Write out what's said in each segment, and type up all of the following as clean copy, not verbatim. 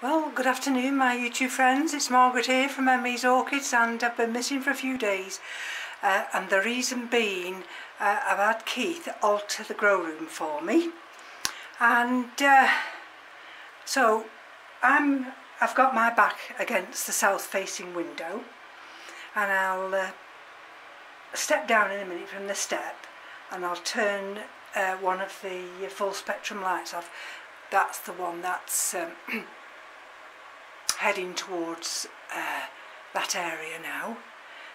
Well, good afternoon my YouTube friends, it's Margaret here from Emmy's Orchids, and I've been missing for a few days and the reason being I've had Keith alter the grow room for me, and so I've got my back against the south facing window, and I'll step down in a minute from the step and I'll turn one of the full spectrum lights off. That's the one that's heading towards that area now.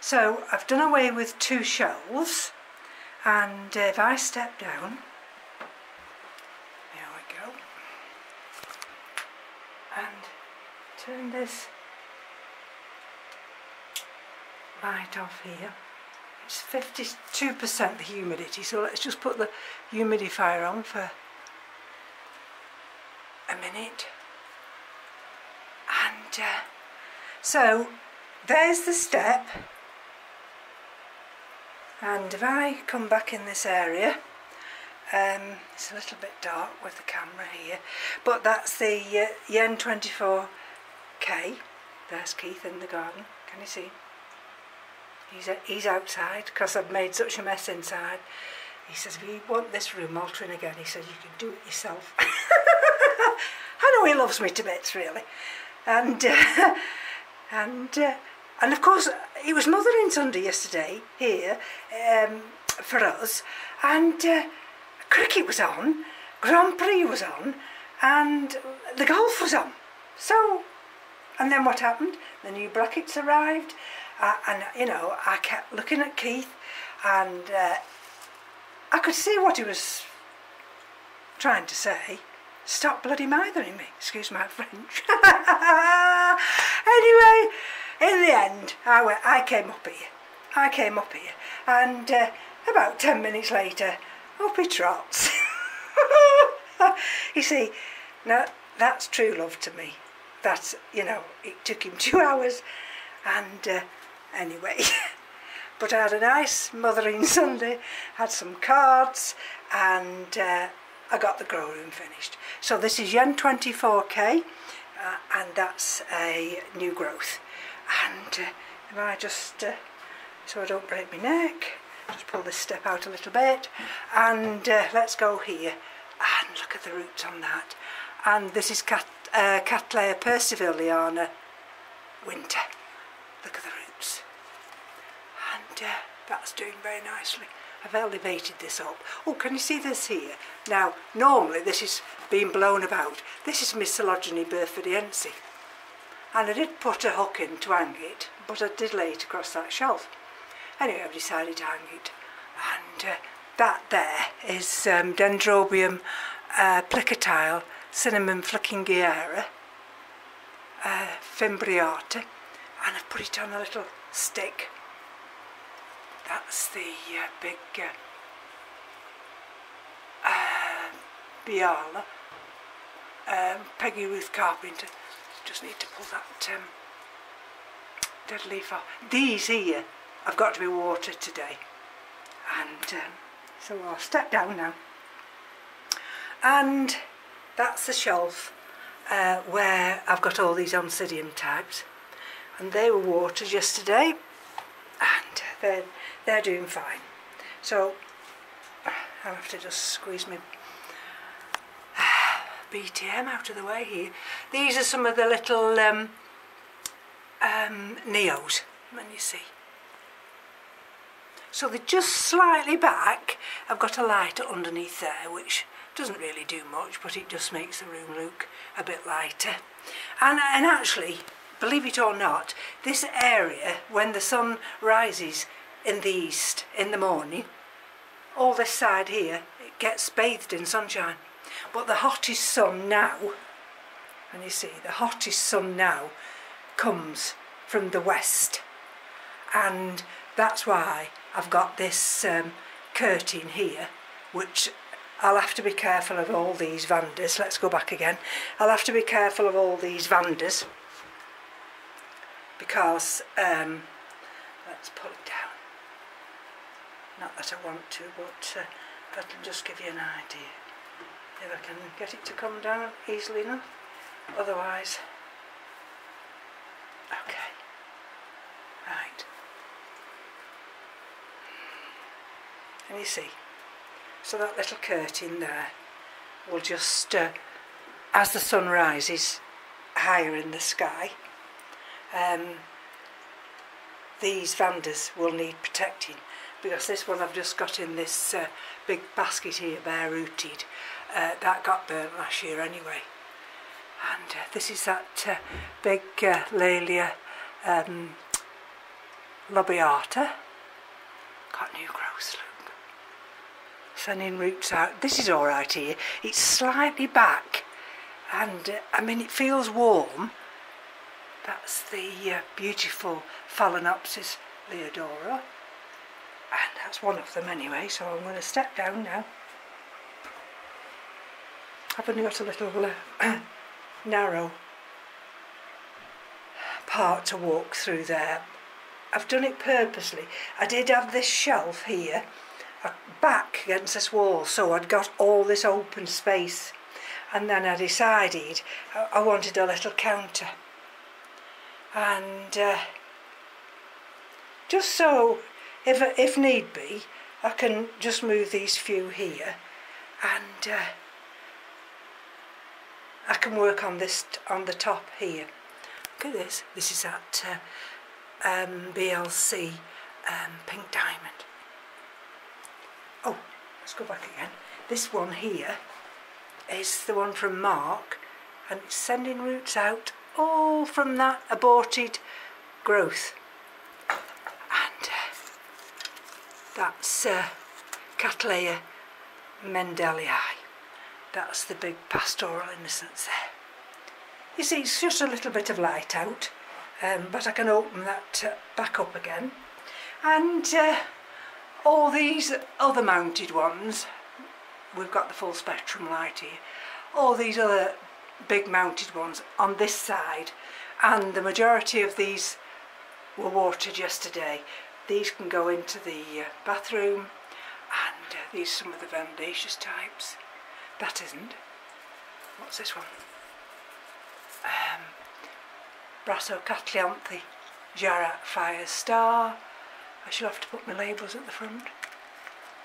So I've done away with two shelves, and if I step down, there we go, and turn this light off here. It's 52% the humidity, so let's just put the humidifier on for a minute. And so there's the step, and if I come back in this area, it's a little bit dark with the camera here, but that's the Yen 24K. There's Keith in the garden, can you see? He's outside because I've made such a mess inside. He says, if you want this room altering again, he says, you can do it yourself. I know he loves me to bits, really. And of course it was Mothering Sunday yesterday here for us, and cricket was on, Grand Prix was on, and the golf was on. So, and then what happened? The new brackets arrived, and you know, I kept looking at Keith, and I could see what he was trying to say. Stop bloody mithering me, excuse my French. Anyway, in the end, I came up here, and about 10 minutes later, up he trots. You see, now that's true love to me. That's, you know, it took him 2 hours, and anyway, but I had a nice Mothering Sunday, had some cards, and I got the grow room finished. So this is Yen 24K, and that's a new growth. And if I just, so I don't break my neck, just pull this step out a little bit, and let's go here and look at the roots on that. And this is Cattleya persifoliana winter. Look at the roots, and that's doing very nicely. I've elevated this up. Oh, can you see this here? Now, normally this is being blown about. This is Miscellaneous Burfordiense. And I did put a hook in to hang it, but I did lay it across that shelf. Anyway, I've decided to hang it. And that there is Dendrobium plicatile cinnamon flickingiera fimbriata. And I've put it on a little stick. That's the big Biala, Peggy Ruth Carpenter. Just need to pull that dead leaf off. These here have got to be watered today, and so I'll step down now. And that's the shelf where I've got all these Oncidium tags, and they were watered yesterday, and they're doing fine. So I'll have to just squeeze my BTM out of the way here. These are some of the little neos, when you see. So they're just slightly back. I've got a light underneath there, which doesn't really do much, but it just makes the room look a bit lighter. And actually, believe it or not, this area, when the sun rises in the east in the morning, all this side here, it gets bathed in sunshine. But the hottest sun now, and you see, the hottest sun now comes from the west, and that's why I've got this curtain here, which I'll have to be careful of all these vandas. Let's go back again. I'll have to be careful of all these vandas, because let's pull it down. Not that I want to, but that'll just give you an idea. If I can get it to come down easily enough. Otherwise Okay, right. And you see, so that little curtain there will just, as the sun rises higher in the sky, these vandas will need protecting, because this one I've just got in this big basket here, bare rooted, that got burnt last year anyway. And this is that big Laelia lobeata, got new growth, look, sending roots out. This is alright here, it's slightly back, and I mean it feels warm. That's the beautiful Phalaenopsis Leodora, and that's one of them anyway, so I'm going to step down now. I've only got a little narrow part to walk through there. I've done it purposely. I did have this shelf here back against this wall, so I'd got all this open space, and then I decided I wanted a little counter. And just so, if need be, I can just move these few here, and I can work on this on the top here. Look at this. This is that BLC pink diamond. Oh, let's go back again. This one here is the one from Mark, and it's sending roots out all from that aborted growth, and that's Cattleya Mendelii. That's the big pastoral innocence there. You see, it's just a little bit of light out, but I can open that back up again. And all these other mounted ones, we've got the full spectrum light here, all these other big mounted ones on this side, and the majority of these were watered yesterday. These can go into the bathroom, and these are some of the vandaceous types. That isn't. What's this one? Brassocatleanthe Jarrah Fire Star. I shall have to put my labels at the front,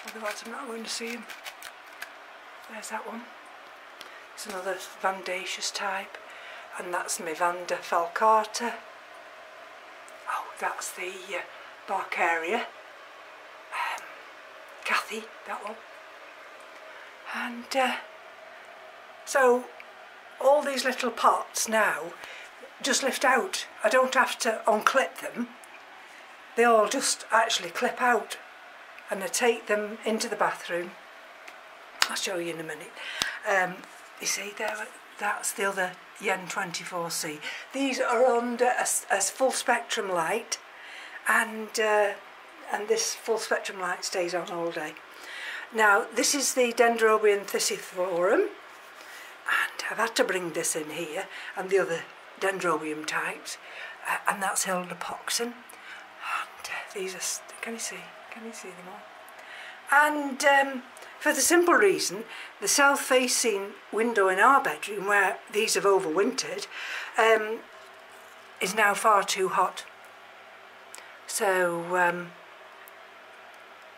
otherwise I'm not going to see them. There's that one. It's another vandaceous type, and that's my Vanda falcata. Oh, that's the Barcaria. Cathy, that one. And so all these little pots now just lift out. I don't have to unclip them. They all just actually clip out, and I take them into the bathroom. I'll show you in a minute. You see there, that's the other Yen 24C. These are under a full spectrum light, and this full spectrum light stays on all day. Now this is the Dendrobium thysiphorum, and I've had to bring this in here, and the other Dendrobium types, and that's Hildepoxen. And these are, can you see them all? And for the simple reason, the south-facing window in our bedroom, where these have overwintered, is now far too hot. So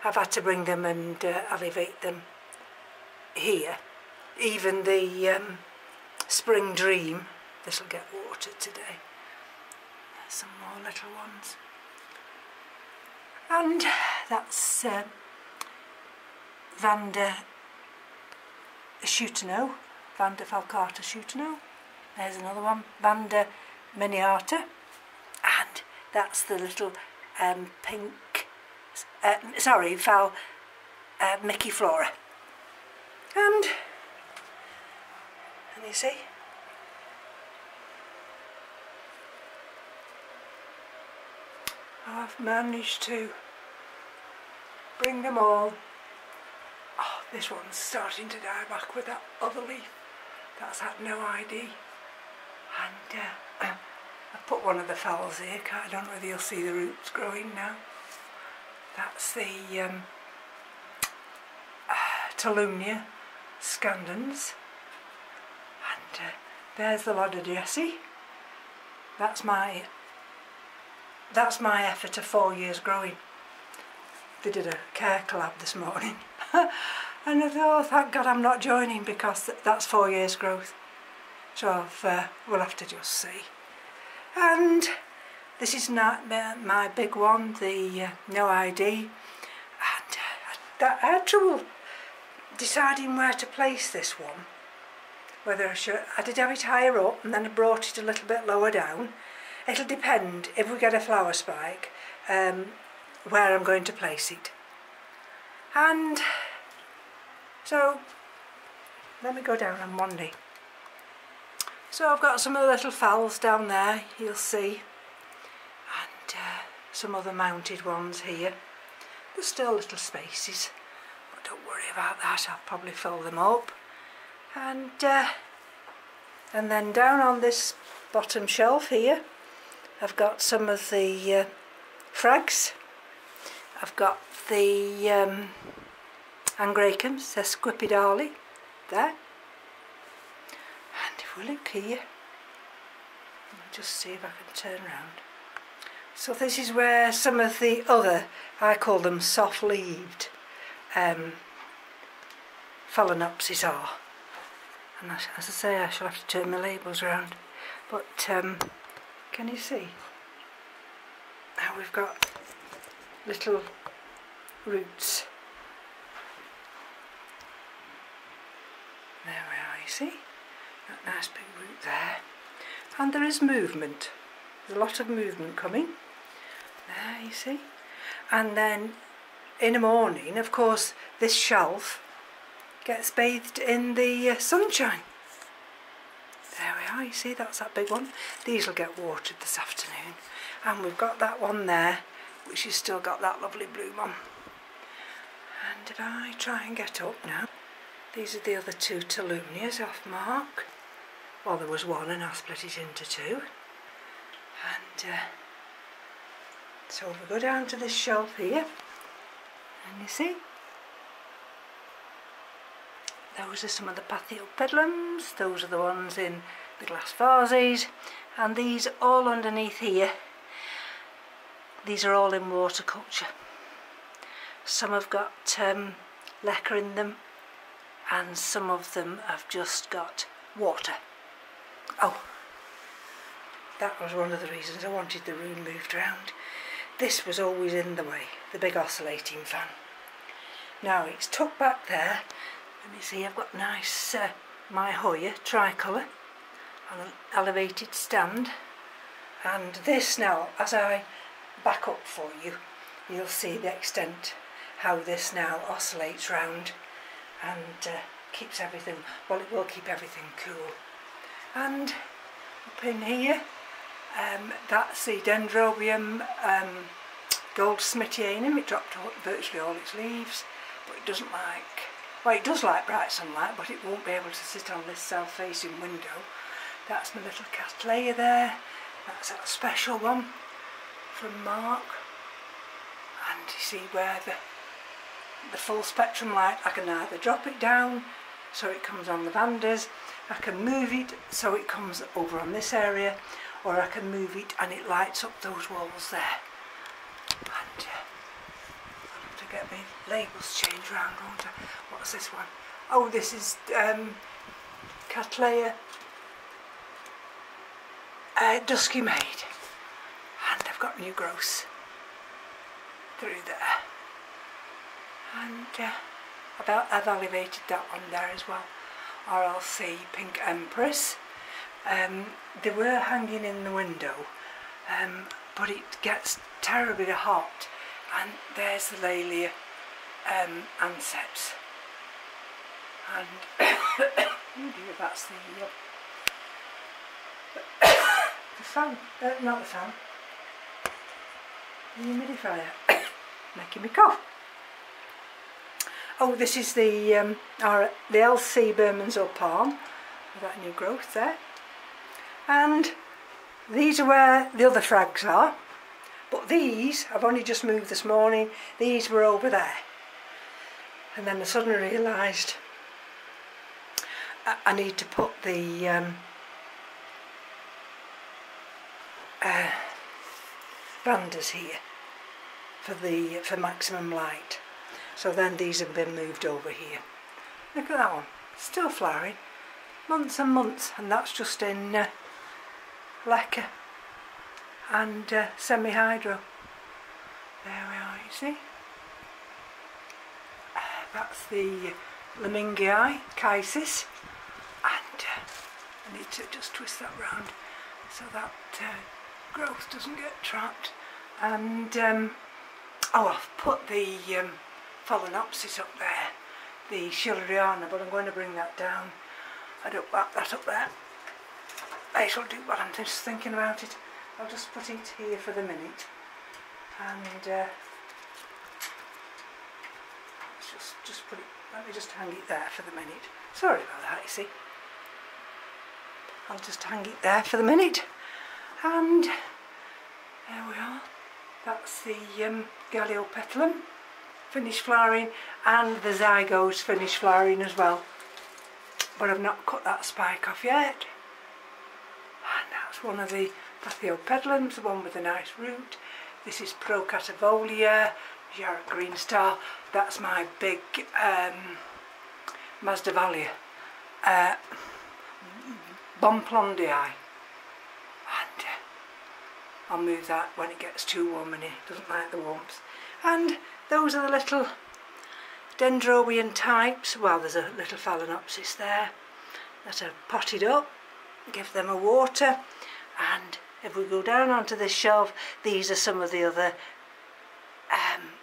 I've had to bring them and elevate them here. Even the Spring Dream, this will get watered today. There's some more little ones. And that's Vanda Schutino, Vanda falcata Schutino. There's another one, Vanda miniata, and that's the little pink, Val Mickey Flora. And you see, I've managed to bring them all. Oh, this one's starting to die back with that other leaf. That's had no ID. And I've put one of the falls here. I don't know whether you'll see the roots growing now. That's the Tolumnia scandens. And there's the Loda Jessie. That's my that's my effort of 4 years growing. They did a care collab this morning and I thought, oh, thank God I'm not joining, because that's 4 years growth. So we'll have to just see. And this is not my big one, the no ID, and I had trouble deciding where to place this one. Whether I did have it higher up and then I brought it a little bit lower down. It'll depend, if we get a flower spike, where I'm going to place it. And so let me go down on Monday. So I've got some of the little phals down there, you'll see, and some other mounted ones here. There's still little spaces, but don't worry about that, I'll probably fill them up. And then down on this bottom shelf here, I've got some of the frags. I've got the angraecums, they're squipidale, there. And if we look here, I'll just see if I can turn around. So this is where some of the other, I call them soft-leaved phalaenopsis are. And as I say, I shall have to turn my labels around. But can you see how we've got little roots? There we are, you see? That nice big root there. And there is movement. There's a lot of movement coming. There, you see? And then in the morning, of course, this shelf gets bathed in the sunshine. There we are, you see, that's that big one. These will get watered this afternoon. And we've got that one there, which has still got that lovely bloom on. And if I try and get up now, these are the other two Tolunias off mark. Well, there was one and I split it into two. And so we go down to this shelf here, and you see, those are some of the pathiopedilums, those are the ones in the glass vases, and these all underneath here, these are all in waterculture. Some have got lacquer in them, and some of them have just got water. Oh, that was one of the reasons I wanted the room moved around. This was always in the way, the big oscillating fan. Now it's tucked back there. Let me see, I've got nice my Hoya tricolour on an elevated stand. And this now, as I back up for you, you'll see the extent how this now oscillates round and keeps everything, well, it will keep everything cool. And up in here, that's the Dendrobium goldsmithianum. It dropped virtually all its leaves, but it doesn't like, well, it does like bright sunlight, but it won't be able to sit on this south-facing window. That's my little Cattleya there. That's that special one from Mark. And you see where the full spectrum light, I can either drop it down so it comes on the vandas, I can move it so it comes over on this area, or I can move it and it lights up those walls there. And I'll have to get my labels changed around, won't I? What's this one? Oh, this is Cattleya Dusky Maid, and I've got new growths through there, and I've elevated that one there as well. RLC Pink Empress. They were hanging in the window, but it gets terribly hot, and there's the Laelia Anceps. And oh dear, that's the fan, not the fan, the humidifier, making me cough. Oh, this is the LC Burman's or Palm, with that new growth there. And these are where the other frags are, but these I've only just moved this morning. These were over there, and then I suddenly realised I need to put the vandas here for maximum light. So then these have been moved over here. Look at that one, still flowering, months and months, and that's just in leca and semi-hydro. There we are, you see. That's the Lemingii Chisis, and I need to just twist that round so that growth doesn't get trapped. And oh, I've put the Phalaenopsis up there, the Schilleriana, but I'm going to bring that down. I don't want that up there. I shall do what I'm just thinking about it. I'll just put it here for the minute, and let's just put it. Let me just hang it there for the minute. Sorry about that, you see. I'll just hang it there for the minute, and there we are. That's the Galeopetalum finished flowering, and the Zygos finished flowering as well. But I've not cut that spike off yet. And that's one of the Papiopetalums, the one with a nice root. This is Procatavolia, Jarrett Green Star. That's my big Masdevallia, Bomplondii. And I'll move that when it gets too warm, and it doesn't like the warmth. And those are the little Dendrobian types. Well, there's a little Phalaenopsis there that are potted up. Give them a water, and if we go down onto this shelf, these are some of the other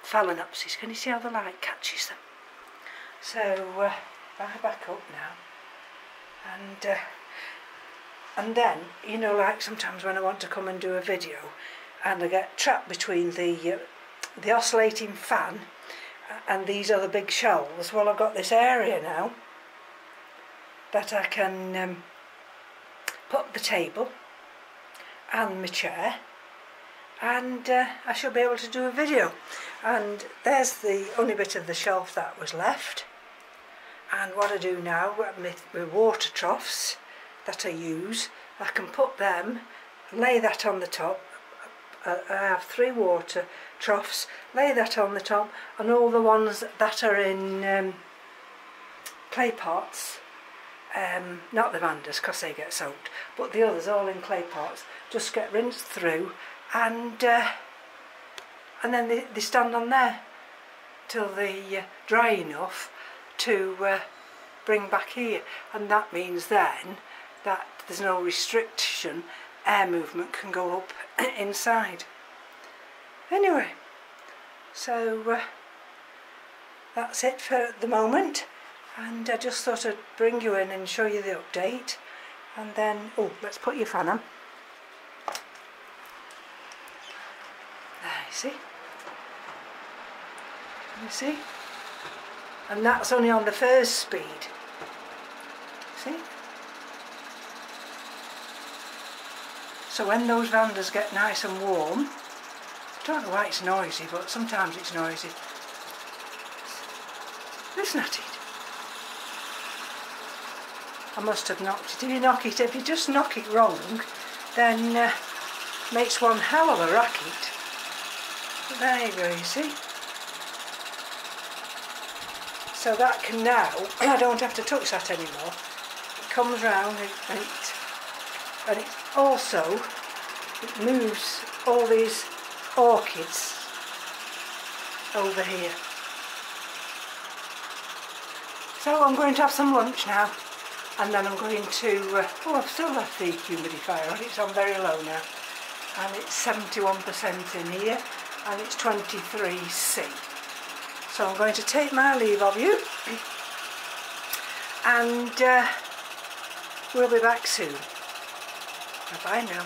Phalaenopsis. Can you see how the light catches them? So I back up now, and then, you know, like sometimes when I want to come and do a video and I get trapped between the oscillating fan and these other big shelves, well, I've got this area now that I can put the table and my chair, and I shall be able to do a video. And there's the only bit of the shelf that was left. And what I do now, with water troughs that I use, I can put them, lay that on the top. I have 3 water troughs, lay that on the top, and all the ones that are in clay pots, not the vandas because they get soaked, but the others all in clay pots, just get rinsed through, and then they stand on there till they dry enough to bring back here. And that means then that there's no restriction, air movement can go up inside. Anyway, so that's it for the moment, and I just thought I'd bring you in and show you the update. And then, oh, let's put your fan on. There, you see? You see? And that's only on the first speed. See? So when those vandas get nice and warm, I don't know why it's noisy, but sometimes it's noisy. Listen at it. I must have knocked it. If you just knock it wrong, then makes one hell of a racket. But there you go, you see. So that can now, I don't have to touch that anymore. It comes round and it also, it moves all these orchids over here. So I'm going to have some lunch now, and then I'm going to, oh, I've still left the humidifier on, it's on very low now, and it's 71% in here, and it's 23C. So I'm going to take my leave of you, and we'll be back soon. Bye-bye now.